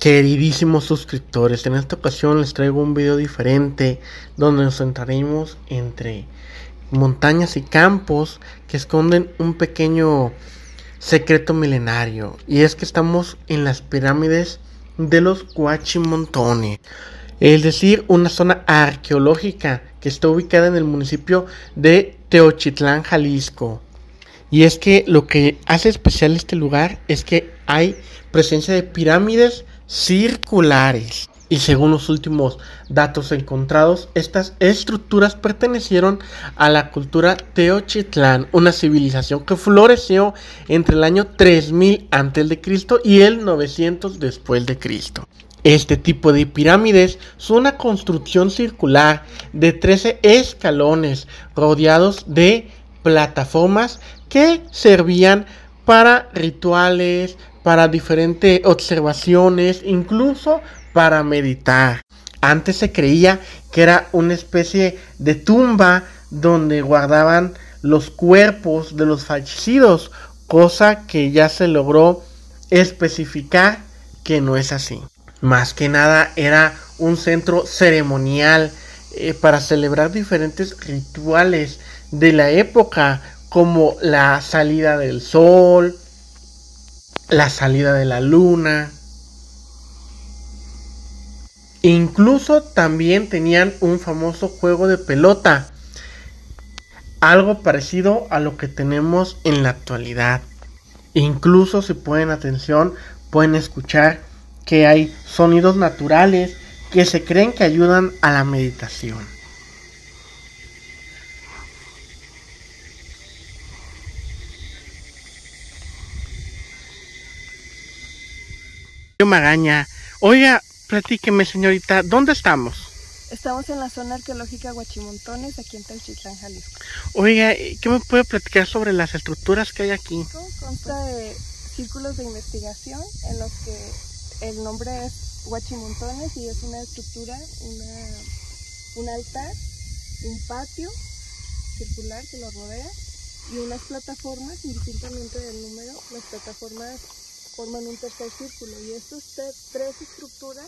Queridísimos suscriptores, en esta ocasión les traigo un video diferente donde nos centraremos entre montañas y campos que esconden un pequeño secreto milenario, y es que estamos en las pirámides de los Huachimontones, es decir, una zona arqueológica que está ubicada en el municipio de Teochitlán, Jalisco. Y es que lo que hace especial este lugar es que hay presencia de pirámides circulares. Y según los últimos datos encontrados, estas estructuras pertenecieron a la cultura Teochitlán, una civilización que floreció entre el año 3000 a.C. y el 900 después de Cristo. Este tipo de pirámides son una construcción circular de 13 escalones rodeados de plataformas que servían para rituales, para diferentes observaciones, incluso para meditar. Antes se creía que era una especie de tumba donde guardaban los cuerpos de los fallecidos, cosa que ya se logró especificar que no es así. Más que nada era un centro ceremonial para celebrar diferentes rituales de la época, como la salida del sol, la salida de la luna. Incluso también tenían un famoso juego de pelota, algo parecido a lo que tenemos en la actualidad. Incluso, si ponen atención, pueden escuchar que hay sonidos naturales que se creen que ayudan a la meditación. Magaña, oiga, platíqueme, señorita, ¿dónde estamos? Estamos en la zona arqueológica Huachimontones, aquí en Teochitlán, Jalisco. Oiga, ¿qué me puede platicar sobre las estructuras que hay aquí? Consta de círculos de investigación en los que el nombre es Huachimontones y es una estructura, un altar, un patio circular que lo rodea y unas plataformas. Indistintamente del número, las plataformas forman un tercer círculo, y estas tres estructuras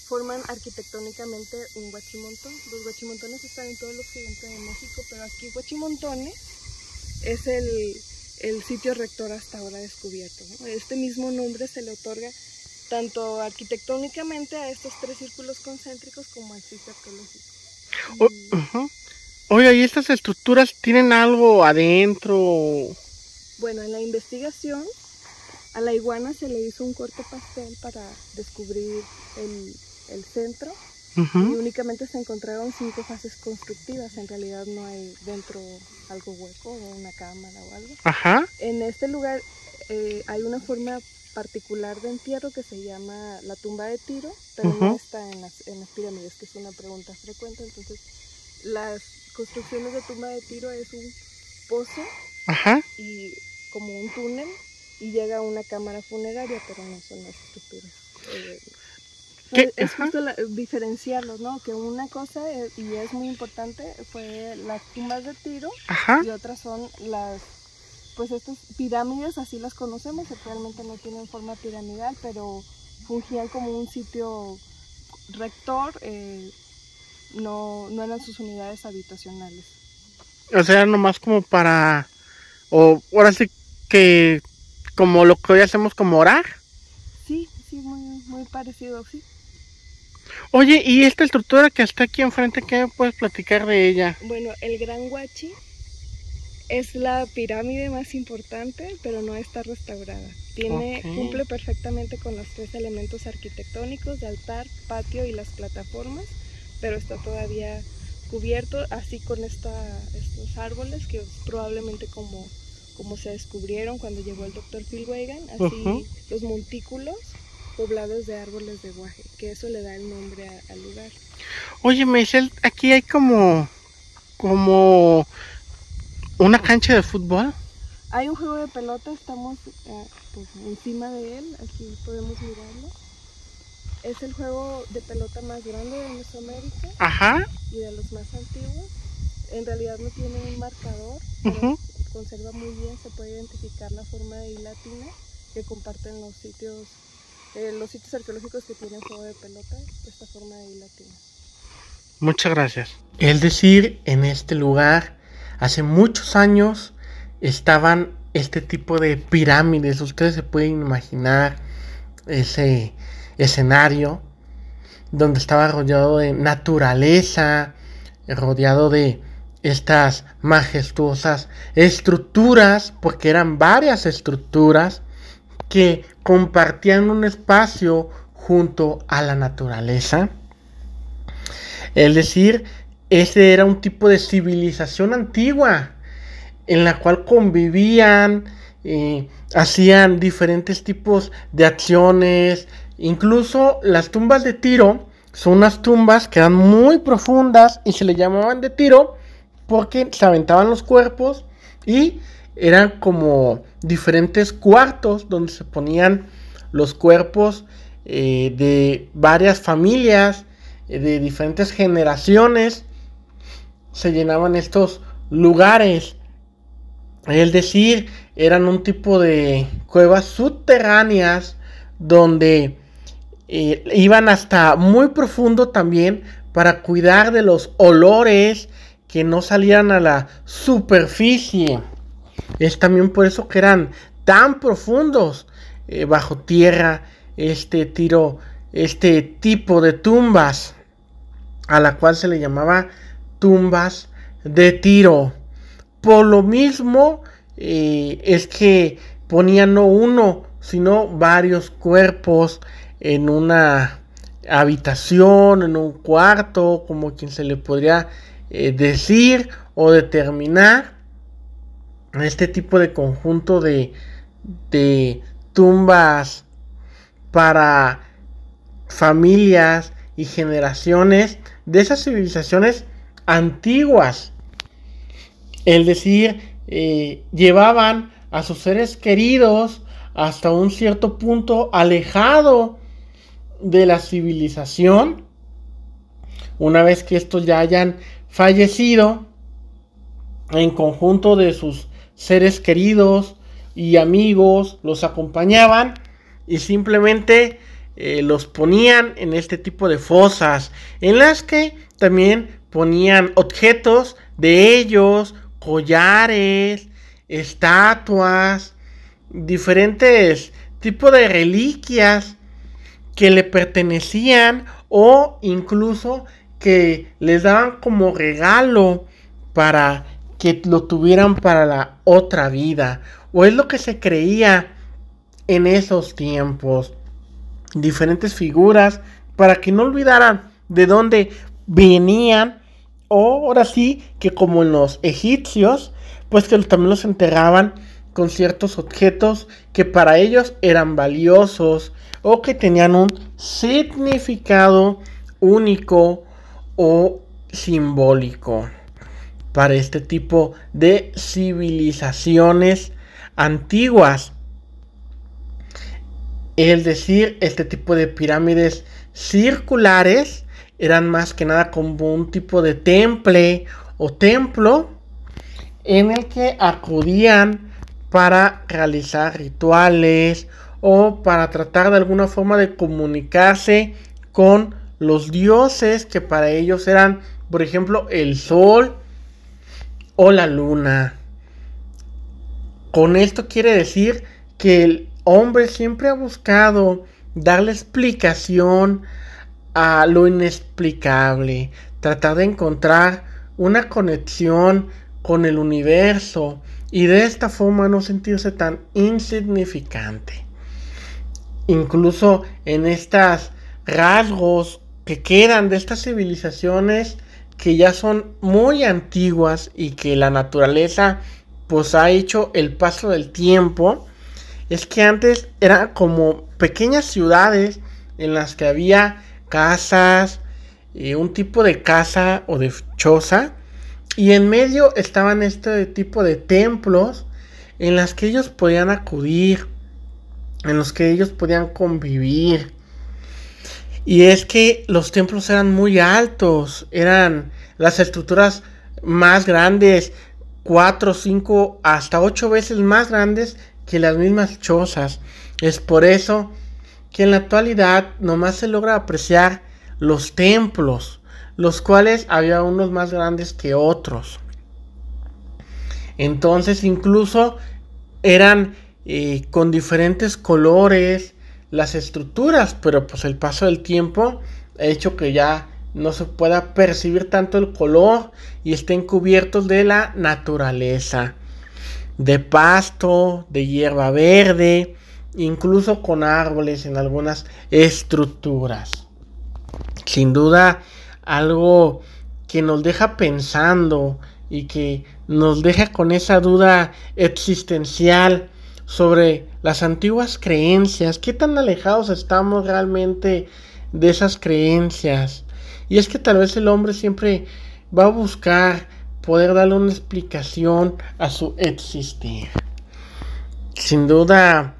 forman arquitectónicamente un huachimontón. Los huachimontones están en todo el occidente de México, pero aquí Huachimontones es el sitio rector hasta ahora descubierto, ¿no? Este mismo nombre se le otorga tanto arquitectónicamente a estos tres círculos concéntricos como al sitio arqueológico. Oiga, ¿y estas estructuras tienen algo adentro? Bueno, en la investigación a la iguana se le hizo un corte pastel para descubrir el centro, y únicamente se encontraron 5 fases constructivas. En realidad no hay dentro algo hueco o una cámara o algo. En este lugar hay una forma particular de entierro que se llama la tumba de Tiro, pero no está en las pirámides, que es una pregunta frecuente. Entonces, las construcciones de tumba de Tiro es un pozo y como un túnel, y llega a una cámara funeraria, pero no son las estructuras. Es justo diferenciarlos, ¿no? Que una cosa, y es muy importante, fue las tumbas de Tiro, y otras son pues estas pirámides, así las conocemos. Realmente no tienen forma piramidal, pero fungían como un sitio rector, no eran sus unidades habitacionales. O sea, nomás como para, o ahora sí que como lo que hoy hacemos, como orar. Sí, muy parecido, sí. Oye, ¿y esta estructura que está aquí enfrente, qué me puedes platicar de ella? Bueno, el Gran Huachi es la pirámide más importante, pero no está restaurada. Cumple perfectamente con los 3 elementos arquitectónicos de altar, patio y las plataformas, pero está todavía cubierto, así con estos árboles que probablemente como se descubrieron cuando llegó el Dr. Phil Weygand, así los montículos poblados de árboles de guaje, que eso le da el nombre al lugar. Oye, Michelle, aquí hay como una cancha de fútbol. Hay un juego de pelota, estamos pues encima de él, aquí podemos mirarlo. Es el juego de pelota más grande de Mesoamérica y de los más antiguos. En realidad no tiene un marcador, pero conserva muy bien, se puede identificar la forma de I latina que comparten los sitios los sitios arqueológicos que tienen juego de pelota, esta forma ahí la tiene. Muchas gracias. Es decir, en este lugar, hace muchos años, estaban este tipo de pirámides. Ustedes se pueden imaginar ese escenario donde estaba rodeado de naturaleza, rodeado de estas majestuosas estructuras, porque eran varias estructuras que compartían un espacio junto a la naturaleza. Es decir, ese era un tipo de civilización antigua en la cual convivían, hacían diferentes tipos de acciones. Incluso las tumbas de Tiro son unas tumbas que eran muy profundas y se le llamaban de Tiro porque se aventaban los cuerpos y eran como diferentes cuartos donde se ponían los cuerpos de varias familias, de diferentes generaciones. Se llenaban estos lugares. Es decir, eran un tipo de cuevas subterráneas donde iban hasta muy profundo también para cuidar de los olores que no salieran a la superficie. Es también por eso que eran tan profundos bajo tierra este tipo de tumbas, a la cual se le llamaba tumbas de Tiro. Por lo mismo es que ponían no uno, sino varios cuerpos en una habitación, en un cuarto, como quien se le podría decir o determinar. Este tipo de conjunto de tumbas para familias y generaciones de esas civilizaciones antiguas. Es decir, llevaban a sus seres queridos hasta un cierto punto alejado de la civilización. Una vez que estos ya hayan fallecido, en conjunto de sus seres queridos y amigos los acompañaban y simplemente los ponían en este tipo de fosas, en las que también ponían objetos de ellos, collares, estatuas, diferentes tipos de reliquias que le pertenecían o incluso que les daban como regalo para que lo tuvieran para la otra vida, o es lo que se creía en esos tiempos. Diferentes figuras para que no olvidaran de dónde venían, o ahora sí que como en los egipcios, pues que también los enterraban con ciertos objetos que para ellos eran valiosos o que tenían un significado único o simbólico para este tipo de civilizaciones antiguas. Es decir, este tipo de pirámides circulares eran más que nada como un tipo de temple o templo en el que acudían para realizar rituales o para tratar de alguna forma de comunicarse con los dioses que para ellos eran, por ejemplo, el sol o la luna. Con esto quiere decir que el hombre siempre ha buscado darle explicación a lo inexplicable, tratar de encontrar una conexión con el universo y de esta forma no sentirse tan insignificante. Incluso en estos rasgos que quedan de estas civilizaciones que ya son muy antiguas y que la naturaleza pues ha hecho el paso del tiempo, es que antes eran como pequeñas ciudades en las que había casas, un tipo de casa o de choza, y en medio estaban este tipo de templos en las que ellos podían acudir, en los que ellos podían convivir. Y es que los templos eran muy altos, eran las estructuras más grandes, 4, 5, hasta 8 veces más grandes que las mismas chozas. Es por eso que en la actualidad nomás se logra apreciar los templos, los cuales había unos más grandes que otros. Entonces incluso eran con diferentes colores las estructuras, pero pues el paso del tiempo ha hecho que ya no se pueda percibir tanto el color y estén cubiertos de la naturaleza, de pasto, de hierba verde, incluso con árboles en algunas estructuras. Sin duda, algo que nos deja pensando y que nos deja con esa duda existencial sobre las antiguas creencias. ¿Qué tan alejados estamos realmente de esas creencias? Y es que tal vez el hombre siempre va a buscar poder darle una explicación a su existir. Sin duda,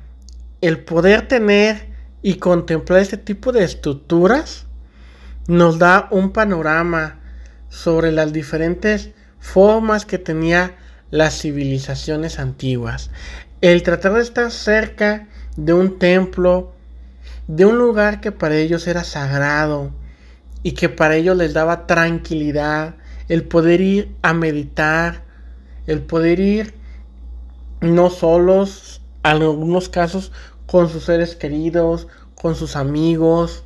el poder tener y contemplar este tipo de estructuras nos da un panorama sobre las diferentes formas que tenía las civilizaciones antiguas. El tratar de estar cerca de un templo, de un lugar que para ellos era sagrado y que para ellos les daba tranquilidad, el poder ir a meditar, el poder ir no solos, en algunos casos con sus seres queridos, con sus amigos.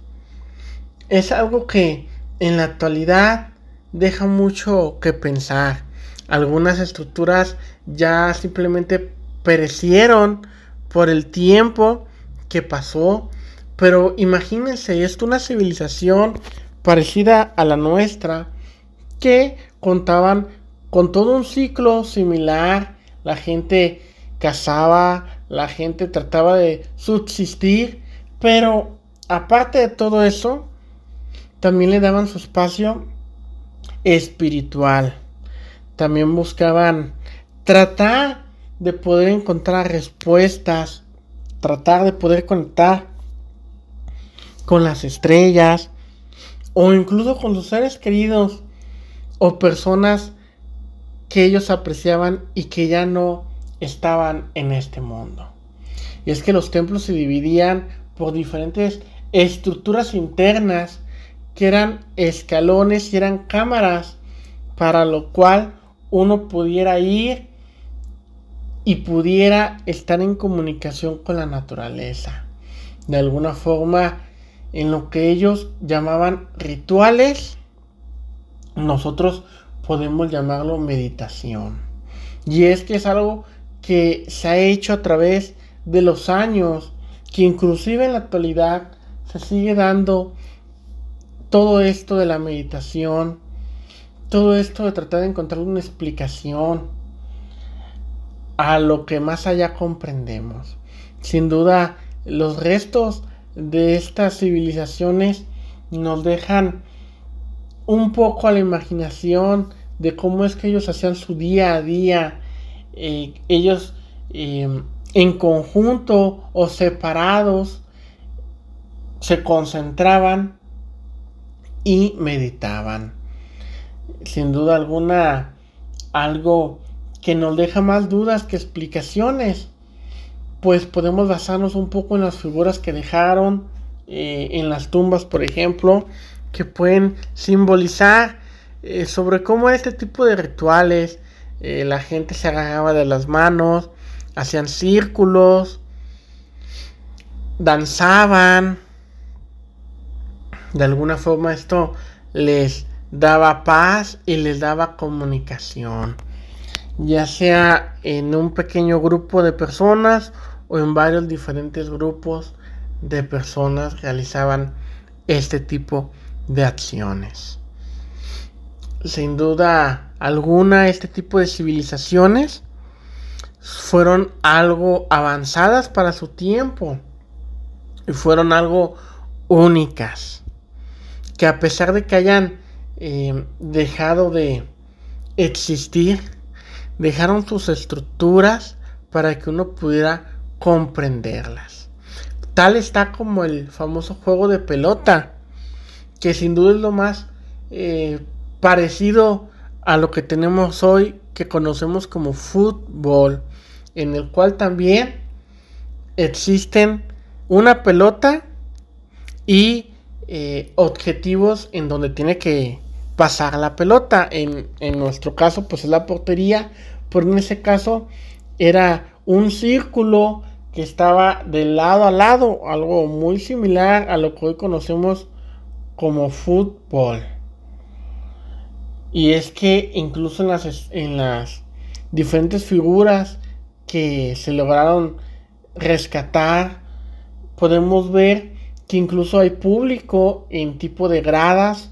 Es algo que en la actualidad deja mucho que pensar. Algunas estructuras ya simplemente perecieron por el tiempo que pasó, pero imagínense, es una civilización parecida a la nuestra que contaban con todo un ciclo similar. La gente cazaba, la gente trataba de subsistir, pero aparte de todo eso, también le daban su espacio espiritual. También buscaban tratar de poder encontrar respuestas, tratar de poder conectar con las estrellas o incluso con sus seres queridos o personas que ellos apreciaban y que ya no estaban en este mundo. Y es que los templos se dividían por diferentes estructuras internas que eran escalones y eran cámaras para lo cual uno pudiera ir y pudiera estar en comunicación con la naturaleza. De alguna forma, en lo que ellos llamaban rituales, nosotros podemos llamarlo meditación. Y es que es algo que se ha hecho a través de los años, que inclusive en la actualidad se sigue dando todo esto de la meditación, todo esto de tratar de encontrar una explicación a lo que más allá comprendemos. Sin duda, los restos de estas civilizaciones nos dejan un poco a la imaginación de cómo es que ellos hacían su día a día. Ellos en conjunto o separados se concentraban y meditaban. Sin duda alguna, algo que nos deja más dudas que explicaciones, pues podemos basarnos un poco en las figuras que dejaron en las tumbas, por ejemplo, que pueden simbolizar sobre cómo este tipo de rituales, la gente se agarraba de las manos, hacían círculos, danzaban. De alguna forma esto les daba paz y les daba comunicación, ya sea en un pequeño grupo de personas o en varios diferentes grupos de personas realizaban este tipo de acciones. Sin duda alguna, este tipo de civilizaciones fueron algo avanzadas para su tiempo y fueron algo únicas, que a pesar de que hayan dejado de existir, dejaron sus estructuras para que uno pudiera comprenderlas. Tal está como el famoso juego de pelota, que sin duda es lo más parecido a lo que tenemos hoy, que conocemos como fútbol, en el cual también existen una pelota y objetivos en donde tiene que pasar la pelota. En nuestro caso pues es la portería, pero en ese caso era un círculo que estaba de lado a lado, algo muy similar a lo que hoy conocemos como fútbol. Y es que incluso en las diferentes figuras que se lograron rescatar, podemos ver que incluso hay público en tipo de gradas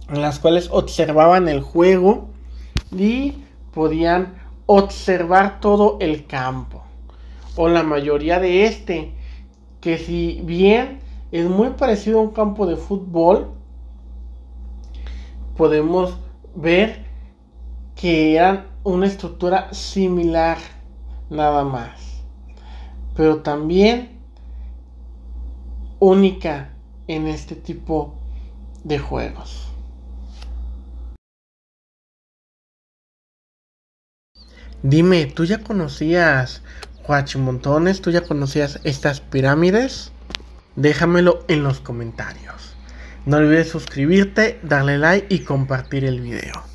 en las cuales observaban el juego y podían observar todo el campo, o la mayoría de este, que si bien es muy parecido a un campo de fútbol, podemos ver que eran una estructura similar nada más, pero también única en este tipo de juegos. Dime, ¿tú ya conocías Huachimontones? ¿Tú ya conocías estas pirámides? Déjamelo en los comentarios. No olvides suscribirte, darle like y compartir el video.